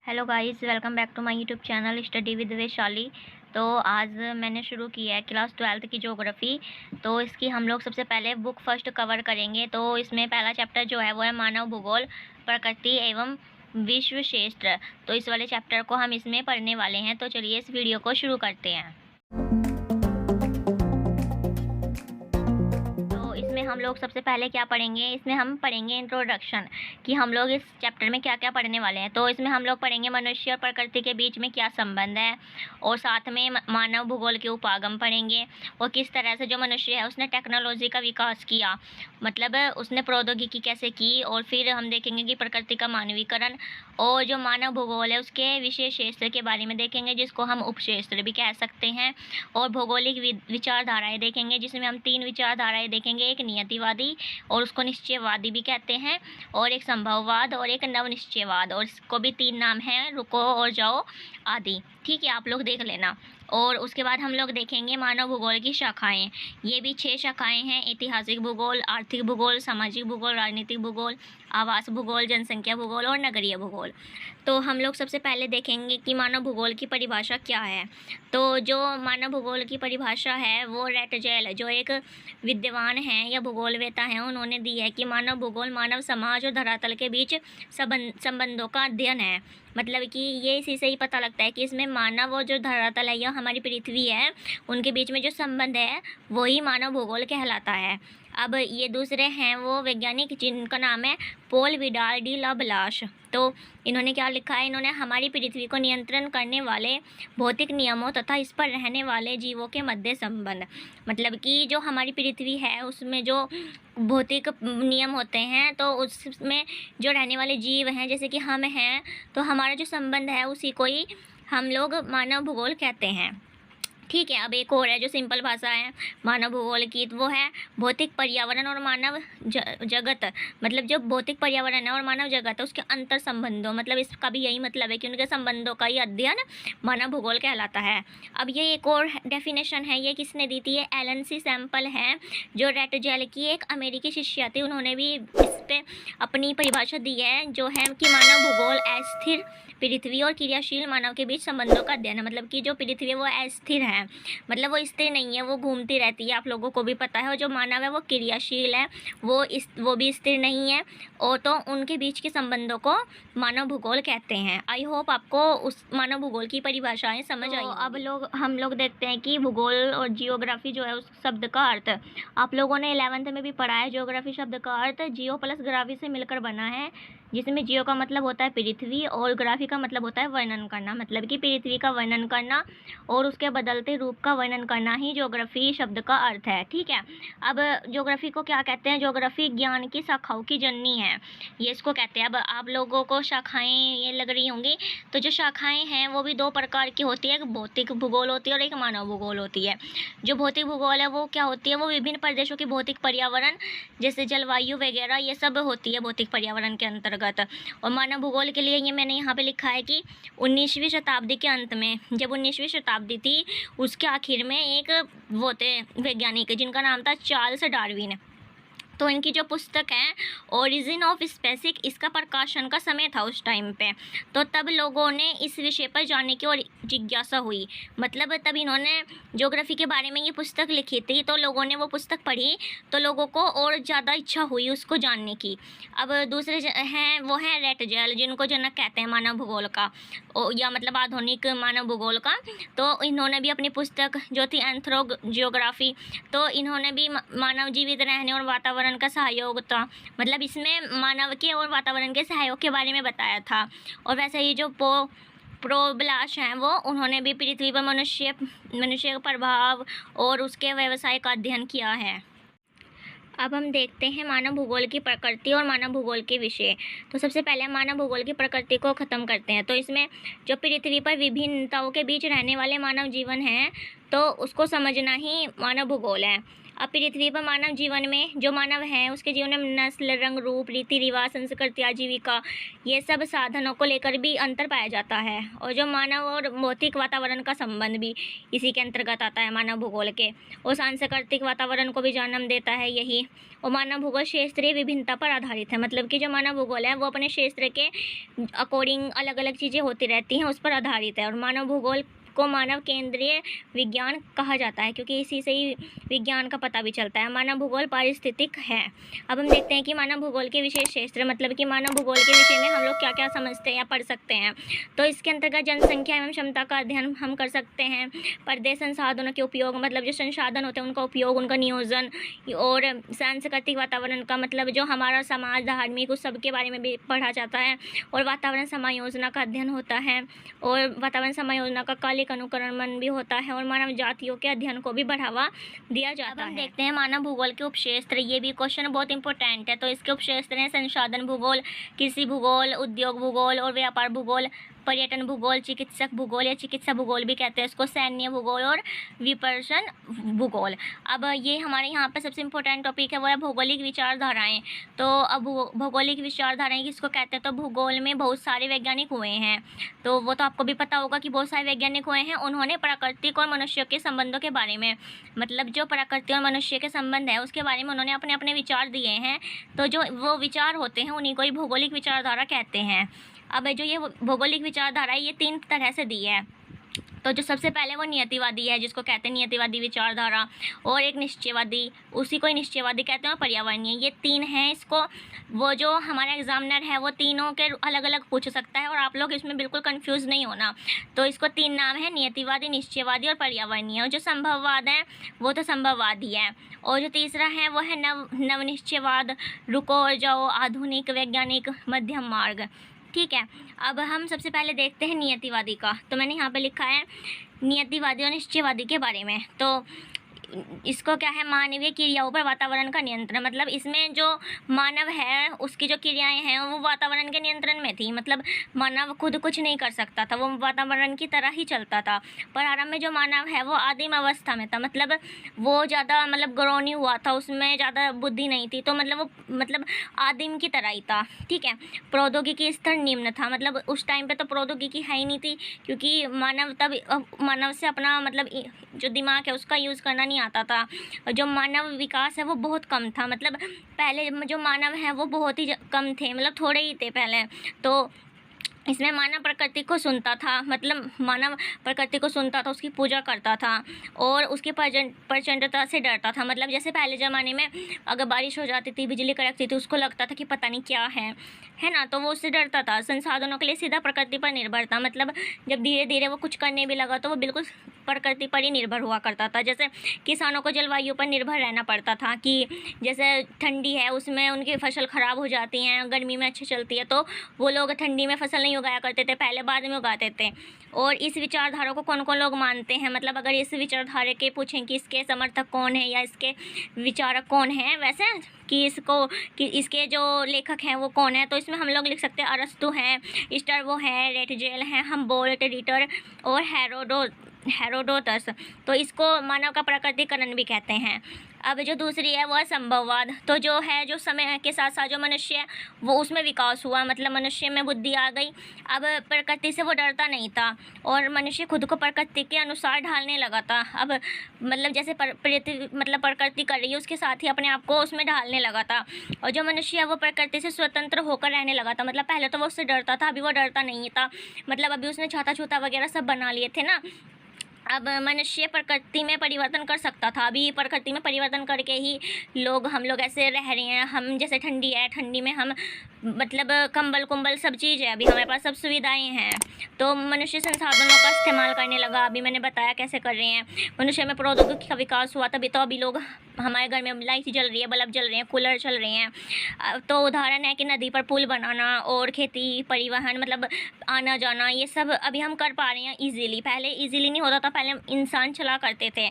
Hello guys, welcome back to my YouTube channel study with Vaishali. तो आज मैंने शुरू किया है क्लास 12th की ज्योग्राफी। तो इसकी हम लोग सबसे पहले बुक फर्स्ट कवर करेंगे। तो इसमें पहला चैप्टर जो है वो है मानव भूगोल, प्रकृति एवं विश्व क्षेत्र। तो इस वाले चैप्टर को हम इसमें पढ़ने वाले हैं। तो चलिए इस वीडियो को शुरू करते हैं। इसमें हम लोग सबसे पहले क्या पढ़ेंगे, इसमें हम पढ़ेंगे इंट्रोडक्शन, कि हम लोग इस चैप्टर में क्या क्या पढ़ने वाले हैं। तो इसमें हम लोग पढ़ेंगे मनुष्य और प्रकृति के बीच में क्या संबंध है, और साथ में मानव भूगोल के उपागम पढ़ेंगे, और किस तरह से जो मनुष्य है उसने टेक्नोलॉजी का विकास किया, मतलब उसने प्रौद्योगिकी कैसे की। और फिर हम देखेंगे कि प्रकृति का मानवीकरण, और जो मानव भूगोल है उसके विशेष क्षेत्र के बारे में देखेंगे, जिसको हम उपक्षेत्र भी कह सकते हैं। और भौगोलिक विचारधाराएं देखेंगे, जिसमें हम 3 विचारधाराएं देखेंगे, एक नियतिवादी और उसको निश्चयवादी भी कहते हैं, और एक संभववाद और एक नवनिश्चयवाद, और इसको भी 3 नाम हैं, रुको और जाओ आदि। ठीक है, आप लोग देख लेना। और उसके बाद हम लोग देखेंगे मानव भूगोल की शाखाएं। ये भी 6 शाखाएं हैं: ऐतिहासिक भूगोल, आर्थिक भूगोल, सामाजिक भूगोल, राजनीतिक भूगोल, आवास भूगोल, जनसंख्या भूगोल और नगरीय भूगोल। तो हम लोग सबसे पहले देखेंगे कि मानव भूगोल की परिभाषा क्या है। तो जो मानव भूगोल की परिभाषा है वो रेटजेल, जो एक विद्वान हैं या भूगोलवेता हैं, उन्होंने दी है कि मानव भूगोल मानव समाज और धरातल के बीच संबंधों का अध्ययन है। मतलब कि ये इसी से ही पता लगता है कि इसमें मानव और जो धरातल है या हमारी पृथ्वी है उनके बीच में जो संबंध है वही मानव भूगोल कहलाता है। अब ये दूसरे हैं वो वैज्ञानिक, जिनका नाम है पॉल विडाल डी लाब्लाश। तो इन्होंने क्या लिखा है, इन्होंने हमारी पृथ्वी को नियंत्रण करने वाले भौतिक नियमों तथा इस पर रहने वाले जीवों के मध्य संबंध, मतलब कि जो हमारी पृथ्वी है उसमें जो भौतिक नियम होते हैं, तो उसमें जो रहने वाले जीव हैं जैसे कि हम हैं, तो हमारा जो संबंध है उसी को ही हम लोग मानव भूगोल कहते हैं। ठीक है, अब एक और है जो सिंपल भाषा है मानव भूगोल की, तो वो है भौतिक पर्यावरण और मानव जगत। मतलब जो भौतिक पर्यावरण है और मानव जगत है उसके अंतर संबंधों, मतलब इसका भी यही मतलब है कि उनके संबंधों का ही अध्ययन मानव भूगोल कहलाता है। अब ये एक और डेफिनेशन है, ये किसने दी थी, ये एलन सी सैम्पल है, जो रेटजेल की एक अमेरिकी शिष्या थी। उन्होंने भी इस पर अपनी परिभाषा दी है, जो है कि मानव भूगोल अस्थिर पृथ्वी और क्रियाशील मानव के बीच संबंधों का अध्ययन है। मतलब कि जो पृथ्वी है वो अस्थिर है, मतलब वो स्थिर नहीं है, वो घूमती रहती है, आप लोगों को भी पता है। और जो मानव है वो क्रियाशील है, वो भी स्थिर नहीं है, और तो उनके बीच के संबंधों को मानव भूगोल कहते हैं। आई होप आपको उस मानव भूगोल की परिभाषाएं समझ आई। अब हम लोग देखते हैं कि भूगोल और जियोग्राफी जो है उस शब्द का अर्थ आप लोगों ने 11th में भी पढ़ा है। जियोग्राफी शब्द का अर्थ जियो प्लस ग्राफी से मिलकर बना है, जिसमें जियो का मतलब होता है पृथ्वी और ग्राफी का मतलब होता है वर्णन करना, मतलब कि पृथ्वी का वर्णन करना और उसके बदलते रूप का वर्णन करना ही ज्योग्राफी शब्द का अर्थ है। ठीक है, अब ज्योग्राफी को क्या कहते हैं, ज्योग्राफी ज्ञान की शाखाओं की जननी है, ये इसको कहते हैं। अब आप लोगों को शाखाएं ये लग रही होंगी, तो जो शाखाएं हैं वो भी 2 प्रकार की होती है, एक भौतिक भूगोल होती है और एक मानव भूगोल होती है। जो भौतिक भूगोल है वो क्या होती है, वो विभिन्न प्रदेशों की भौतिक पर्यावरण जैसे जलवायु वगैरह ये सब होती है भौतिक पर्यावरण के अंतर्गत। और मानव भूगोल के लिए ये मैंने यहाँ पे लिखा है कि 19वीं शताब्दी के अंत में, जब 19वीं शताब्दी थी उसके आखिर में एक वो थे वैज्ञानिक जिनका नाम था चार्ल्स डार्विन। तो इनकी जो पुस्तक है ओरिजिन ऑफ स्पेसिस, इसका प्रकाशन का समय था उस टाइम पे। तो तब लोगों ने इस विषय पर जानने की और जिज्ञासा हुई, मतलब तब इन्होंने ज्योग्राफी के बारे में ये पुस्तक लिखी थी, तो लोगों ने वो पुस्तक पढ़ी तो लोगों को और ज़्यादा इच्छा हुई उसको जानने की। अब दूसरे हैं वो हैं रेटजेल, जिनको जनक कहते हैं मानव भूगोल का, या मतलब आधुनिक मानव भूगोल का। तो इन्होंने भी अपनी पुस्तक जो थी एंथ्रोजियोग्राफी, तो इन्होंने भी मानव जीवित रहने और वातावरण का सहयोग था, मतलब इसमें मानव के और वातावरण के सहयोग के बारे में बताया था। और वैसे ही जो प्रोब्लाश हैं वो उन्होंने भी पृथ्वी पर मनुष्य का प्रभाव और उसके व्यवसाय का अध्ययन किया है। अब हम देखते हैं मानव भूगोल की प्रकृति और मानव भूगोल के विषय। तो सबसे पहले मानव भूगोल की प्रकृति को ख़त्म करते हैं। तो इसमें जो पृथ्वी पर विभिन्नताओं के बीच रहने वाले मानव जीवन हैं, तो उसको समझना ही मानव भूगोल है। अब पृथ्वी पर मानव जीवन में जो मानव हैं उसके जीवन में नस्ल, रंग, रूप, रीति रिवाज, संस्कृति, आजीविका, ये सब साधनों को लेकर भी अंतर पाया जाता है। और जो मानव और भौतिक वातावरण का संबंध भी इसी के अंतर्गत आता है, मानव भूगोल के। और सांस्कृतिक वातावरण को भी जन्म देता है यही। और मानव भूगोल क्षेत्रीय विभिन्नता पर आधारित है, मतलब कि जो मानव भूगोल है वो अपने क्षेत्र के अकॉर्डिंग अलग अलग चीज़ें होती रहती हैं, उस पर आधारित है। और मानव भूगोल को मानव केंद्रीय विज्ञान कहा जाता है, क्योंकि इसी से ही विज्ञान का पता भी चलता है। मानव भूगोल पारिस्थितिक है। अब हम देखते हैं कि मानव भूगोल के विशेष क्षेत्र, मतलब कि मानव भूगोल के विषय में हम लोग क्या क्या समझते हैं या पढ़ सकते हैं। तो इसके अंतर्गत जनसंख्या एवं क्षमता का अध्ययन हम कर सकते हैं। प्रदेश संसाधनों के उपयोग, मतलब जो संसाधन होते हैं उनका उपयोग, उनका नियोजन। और सांस्कृतिक वातावरण का मतलब जो हमारा समाज, धार्मिक, उस सब के बारे में भी पढ़ा जाता है। और वातावरण समायोजना का अध्ययन होता है। और वातावरण समायोजना का कालिक अनुकरण भी होता है। और मानव जातियों के अध्ययन को भी बढ़ावा दिया जाता है। देखते हैं मानव भूगोल के उपक्षेत्र। ये भी क्वेश्चन बहुत इंपॉर्टेंट है। तो इसके उपक्षेत्र हैं संसाधन भूगोल, कृषि भूगोल, उद्योग भूगोल और व्यापार भूगोल, पर्यटन भूगोल, चिकित्सक भूगोल या चिकित्सा भूगोल भी कहते हैं इसको, सैन्य भूगोल और विपर्सन भूगोल। अब ये हमारे यहाँ पे सबसे इम्पोर्टेंट टॉपिक है वो है भौगोलिक विचारधाराएं। तो अब भौगोलिक विचारधाराएं किसको कहते हैं, तो भूगोल में बहुत सारे वैज्ञानिक हुए हैं। तो वो तो आपको भी पता होगा कि बहुत सारे वैज्ञानिक हुए हैं। उन्होंने प्राकृतिक और मनुष्य के संबंधों के बारे में, मतलब जो प्रकृति और मनुष्य के संबंध है उसके बारे में उन्होंने अपने अपने विचार दिए हैं। तो जो वो विचार होते हैं उन्हीं को ही भौगोलिक विचारधारा कहते हैं। अब जो ये भौगोलिक विचारधारा है ये 3 तरह से दी है। तो जो सबसे पहले वो नियतिवादी है, जिसको कहते हैं नियतिवादी विचारधारा, और एक निश्चयवादी, उसी को ही निश्चयवादी कहते हैं, और पर्यावरणीय। ये 3 हैं। इसको वो जो हमारा एग्जामिनर है वो तीनों के अलग अलग पूछ सकता है, और आप लोग इसमें बिल्कुल कंफ्यूज नहीं होना। तो इसको 3 नाम है, नियतिवादी, निश्चयवादी और पर्यावरणीय। और जो संभववाद है वो तो संभववाद ही है। और जो तीसरा है वो है नवनिश्चयवाद, रुको और जाओ, आधुनिक, वैज्ञानिक, मध्यम मार्ग। ठीक है। अब हम सबसे पहले देखते हैं नियतिवादी का। तो मैंने यहाँ पे लिखा है नियतिवादी और निश्चयवादी के बारे में। तो इसको क्या है, मानवीय क्रियाओं पर वातावरण का नियंत्रण, मतलब इसमें जो मानव है उसकी जो क्रियाएं हैं वो वातावरण के नियंत्रण में थी। मतलब मानव खुद कुछ नहीं कर सकता था, वो वातावरण की तरह ही चलता था। पर आरंभ में जो मानव है वो आदिम अवस्था में था, मतलब वो ज़्यादा मतलब ग्रो नहीं हुआ था, उसमें ज़्यादा बुद्धि नहीं थी। तो मतलब वो मतलब आदिम की तरह ही था। ठीक है। प्रौद्योगिकी स्तर निम्न था, मतलब उस टाइम पे तो प्रौद्योगिकी है ही नहीं थी, क्योंकि मानव से अपना मतलब जो दिमाग है उसका यूज़ करना नहीं आता था। और जो मानव विकास है वो बहुत कम था, मतलब पहले जो मानव है वो बहुत ही कम थे, मतलब थोड़े ही थे पहले। तो इसमें मानव प्रकृति को सुनता था, मतलब मानव प्रकृति को सुनता था, उसकी पूजा करता था और उसकी प्रचंडता से डरता था। मतलब जैसे पहले ज़माने में अगर बारिश हो जाती थी, बिजली कड़कती थी, उसको लगता था कि पता नहीं क्या है ना, तो वो उससे डरता था। संसाधनों के लिए सीधा प्रकृति पर निर्भर था, मतलब जब धीरे धीरे वो कुछ करने भी लगा तो वो बिल्कुल प्रकृति पर ही निर्भर हुआ करता था। जैसे किसानों को जलवायु पर निर्भर रहना पड़ता था कि जैसे ठंडी है उसमें उनकी फसल ख़राब हो जाती हैं, गर्मी में अच्छी चलती है, तो वो लोग ठंडी में फसल नहीं उगाया करते थे, पहले बाद में उगाते थे। और इस विचारधारा को कौन कौन लोग मानते हैं, मतलब अगर इस विचारधारा के पूछें कि इसके समर्थक कौन है या इसके विचारक कौन है, वैसे कि इसके जो लेखक हैं वो कौन है, तो इसमें हम लोग लिख सकते हैं अरस्तु हैं, स्ट्रैबो है, रेटजेल हैं, हमबोल्ट, रिटर और हेरोडोटस। तो इसको मानव का प्रकृतिकरण भी कहते हैं। अब जो दूसरी है वो है संभववाद। तो जो है जो समय के साथ साथ जो मनुष्य है वो उसमें विकास हुआ, मतलब मनुष्य में बुद्धि आ गई। अब प्रकृति से वो डरता नहीं था और मनुष्य खुद को प्रकृति के अनुसार ढालने लगा था। अब मतलब जैसे प्रकृति कर रही है उसके साथ ही अपने आप को उसमें ढालने लगा था। और जो मनुष्य है वो प्रकृति से स्वतंत्र होकर रहने लगा था, मतलब पहले तो वो उससे डरता था, अभी वो डरता नहीं था, मतलब अभी उसने छाता छूता वगैरह सब बना लिए थे ना। अब मनुष्य प्रकृति में परिवर्तन कर सकता था, अभी प्रकृति में परिवर्तन करके ही हम लोग ऐसे रह रहे हैं। हम जैसे ठंडी है, ठंडी में हम मतलब कंबल कुंबल सब चीज़ है, अभी हमारे पास सब सुविधाएं हैं। तो मनुष्य संसाधनों का इस्तेमाल करने लगा, अभी मैंने बताया कैसे कर रहे हैं। मनुष्य में प्रौद्योगिकी का विकास हुआ, तभी तो अभी लोग हमारे घर में लाइट जल रही है, बल्ब जल रहे हैं, कूलर चल रहे हैं। तो उदाहरण है कि नदी पर पुल बनाना और खेती, परिवहन, मतलब आना जाना, ये सब अभी हम कर पा रहे हैं ईजीली। पहले ईजीली नहीं होता था, पहले इंसान चला करते थे।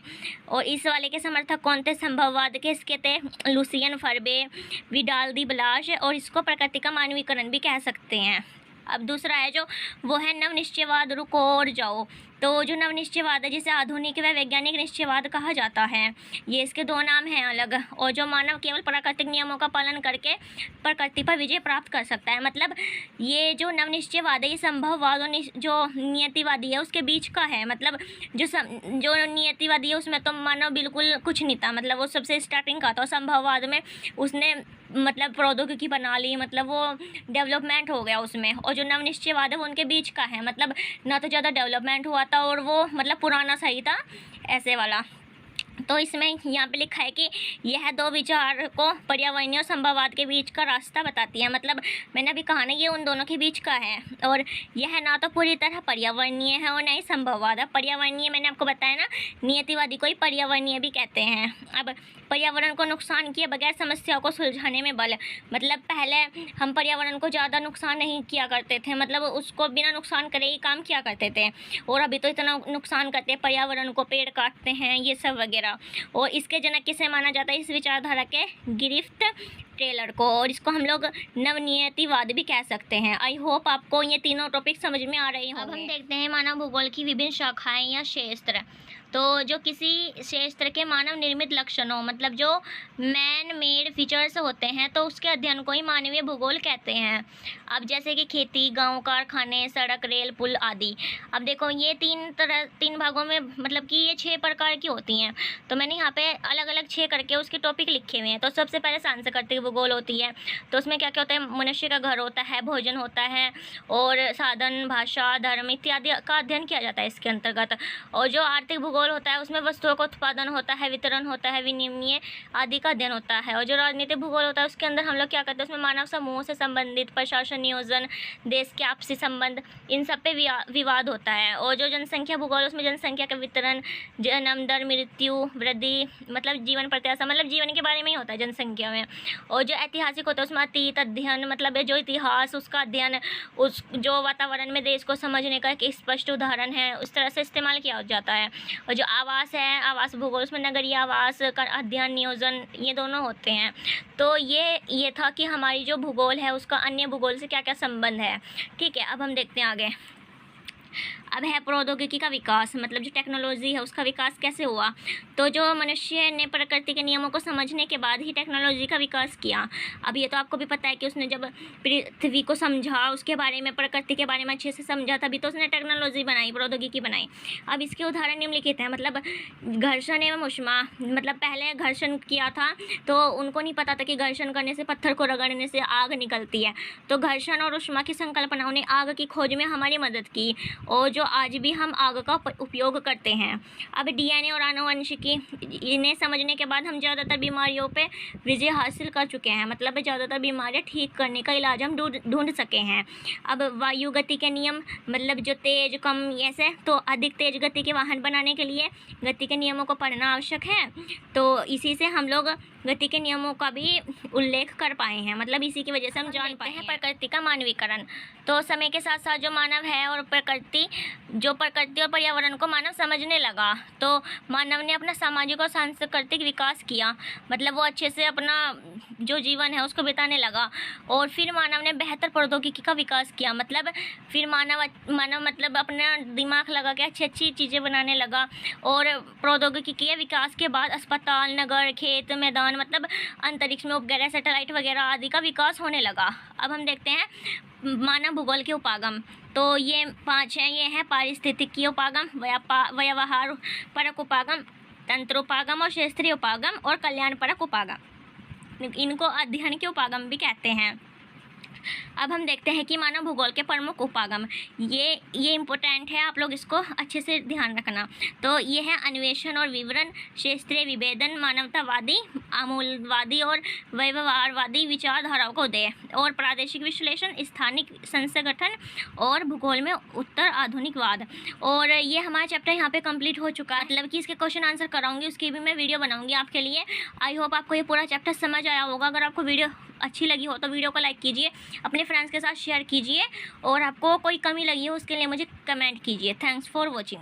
और इस वाले के समर्थक कौन थे, संभववाद के, इसके थे लुसियन फर्बे, विडाल दी ब्लाश, और इसको प्रकृति का मानवीकरण भी कह सकते हैं। अब दूसरा है जो वो है नवनिश्चयवाद, रुको और जाओ। तो जो नवनिश्चयवाद है, जिसे आधुनिक व वैज्ञानिक निश्चयवाद कहा जाता है, ये इसके दो नाम हैं अलग। और जो मानव केवल प्राकृतिक नियमों का पालन करके प्रकृति पर विजय प्राप्त कर सकता है। मतलब ये जो नवनिश्चयवाद है, ये संभववाद और जो नियतिवादी है उसके बीच का है। मतलब जो नियतिवादी है उसमें तो मानव बिल्कुल कुछ नहीं था, मतलब वो सबसे स्टार्टिंग का था। और संभववाद में उसने मतलब प्रौद्योगिकी बना ली, मतलब वो डेवलपमेंट हो गया उसमें। और जो नवनिश्चयवाद है वो उनके बीच का है, मतलब ना तो ज़्यादा डेवलपमेंट हुआ था और वो मतलब पुराना सही था, ऐसे वाला। तो इसमें यहाँ पे लिखा है कि यह दो विचार को पर्यावरणीय और संभववाद के बीच का रास्ता बताती है। मतलब मैंने अभी कहा ना, ये उन दोनों के बीच का है। और यह ना तो पूरी तरह पर्यावरणीय है और ना ही संभववाद है। पर्यावरणीय मैंने आपको बताया ना, नियतिवादी को ही पर्यावरणीय भी कहते हैं। अब पर्यावरण को नुकसान किए बगैर समस्याओं को सुलझाने में बल। मतलब पहले हम पर्यावरण को ज़्यादा नुकसान नहीं किया करते थे, मतलब उसको बिना नुकसान करे ही काम किया करते थे। और अभी तो इतना नुकसान करते हैं पर्यावरण को, पेड़ काटते हैं, ये सब वगैरह। और इसके जनक किसे माना जाता है, इस विचारधारा के गिरिफ्त टेलर को। और इसको हम लोग नवनियतिवाद भी कह सकते हैं। आई होप आपको ये तीनों टॉपिक समझ में आ रही होंगे। अब हम देखते हैं मानव भूगोल की विभिन्न शाखाएं या क्षेत्र। तो जो किसी क्षेत्र के मानव निर्मित लक्षणों, मतलब जो मैन मेड फीचर्स होते हैं, तो उसके अध्ययन को ही मानवीय भूगोल कहते हैं। अब जैसे कि खेती, गांव, कारखाने, सड़क, रेल, पुल आदि। अब देखो ये तीन भागों में, मतलब कि ये 6 प्रकार की होती हैं। तो मैंने यहाँ पे अलग अलग 6 करके उसके टॉपिक लिखे हुए हैं। तो सबसे पहले सांस्कृतिक भूगोल होती है। तो उसमें क्या क्या होता है, मनुष्य का घर होता है, भोजन होता है और साधन, भाषा, धर्म इत्यादि का अध्ययन किया जाता है इसके अंतर्गत। और जो आर्थिक भूगोल होता है उसमें वस्तुओं का उत्पादन होता है, वितरण होता है, विनिमय आदि का अध्ययन होता है। और जो राजनीतिक भूगोल होता है उसके अंदर हम लोग क्या करते हैं, उसमें मानव समूह से संबंधित प्रशासन, नियोजन, देश के आपसी संबंध, इन सब पे विवाद होता है। और जो जनसंख्या भूगोल, उसमें जनसंख्या का वितरण, जन्म दर, मृत्यु, वृद्धि, मतलब जीवन प्रत्याशा, मतलब जीवन के बारे में ही होता है जनसंख्या में। और जो ऐतिहासिक होता है उसमें अतीत अध्ययन, मतलब जो इतिहास उसका अध्ययन, उस जो वातावरण में देश को समझने का एक स्पष्ट उदाहरण है, उस तरह से इस्तेमाल किया जाता है। और जो आवास है, आवास भूगोल, उसमें नगरीय आवास का अध्ययन, नियोजन, ये दोनों होते हैं। तो ये था कि हमारी जो भूगोल है उसका अन्य भूगोल से क्या क्या संबंध है। ठीक है, अब हम देखते हैं आगे। अब है प्रौद्योगिकी का विकास, मतलब जो टेक्नोलॉजी है उसका विकास कैसे हुआ। तो जो मनुष्य ने प्रकृति के नियमों को समझने के बाद ही टेक्नोलॉजी का विकास किया। अब ये तो आपको भी पता है कि उसने जब पृथ्वी को समझा, उसके बारे में, प्रकृति के बारे में अच्छे से समझा, तभी तो उसने टेक्नोलॉजी बनाई, प्रौद्योगिकी बनाई। अब इसके उदाहरण निम्नलिखित हैं। मतलब घर्षण एवं ऊष्मा, मतलब पहले घर्षण किया था तो उनको नहीं पता था कि घर्षण करने से, पत्थर को रगड़ने से आग निकलती है। तो घर्षण और ऊष्मा की संकल्पनाओं ने आग की खोज में हमारी मदद की और जो आज भी हम आग का उपयोग करते हैं। अब डीएनए और आनुवंशिकी, इन्हें समझने के बाद हम ज़्यादातर बीमारियों पे विजय हासिल कर चुके हैं। मतलब ज़्यादातर बीमारियां ठीक करने का इलाज हम ढूंढ सके हैं। अब वायु गति के नियम, मतलब जो तेज, कम, ऐसे, तो अधिक तेज गति के वाहन बनाने के लिए गति के नियमों को पढ़ना आवश्यक है। तो इसी से हम लोग गति के नियमों का भी उल्लेख कर पाए हैं, मतलब इसी की वजह से हम जान पाए हैं। प्रकृति का मानवीकरण, तो समय के साथ साथ जो मानव है और प्रकृति और पर्यावरण को मानव समझने लगा, तो मानव ने अपना सामाजिक और सांस्कृतिक विकास किया। मतलब वो अच्छे से अपना जो जीवन है उसको बिताने लगा। और फिर मानव ने बेहतर प्रौद्योगिकी का विकास किया। मतलब फिर मानव मतलब अपना दिमाग लगा के अच्छी अच्छी चीज़ें बनाने लगा। और प्रौद्योगिकी के विकास के बाद अस्पताल, नगर, खेत, मैदान, मतलब अंतरिक्ष में उपग्रह, सैटेलाइट वगैरह आदि का विकास होने लगा। अब हम देखते हैं मानव भूगोल के उपागम। तो ये 5 हैं। ये हैं पारिस्थितिकी उपागम, व्यवहार परक उपागम, तंत्रोपागम और क्षेत्रीय उपागम और कल्याण परक उपागम। इनको अध्ययन के उपागम भी कहते हैं। अब हम देखते हैं कि मानव भूगोल के प्रमुख उपागम, ये इम्पोर्टेंट है, आप लोग इसको अच्छे से ध्यान रखना। तो ये है अन्वेषण और विवरण, क्षेत्रीय विभेदन, मानवतावादी, आमूलवादी और व्यवहारवादी विचारधाराओं को दे, और प्रादेशिक विश्लेषण, स्थानिक संगठन और भूगोल में उत्तर आधुनिकवाद। और ये हमारा चैप्टर यहाँ पे कंप्लीट हो चुका है। मतलब कि इसके क्वेश्चन आंसर कराऊंगी, उसकी भी मैं वीडियो बनाऊंगी आपके लिए। आई होप आपको ये पूरा चैप्टर समझ आया होगा। अगर आपको वीडियो अच्छी लगी हो तो वीडियो को लाइक कीजिए, अपने फ्रेंड्स के साथ शेयर कीजिए, और आपको कोई कमी लगी हो उसके लिए मुझे कमेंट कीजिए। Thanks for watching.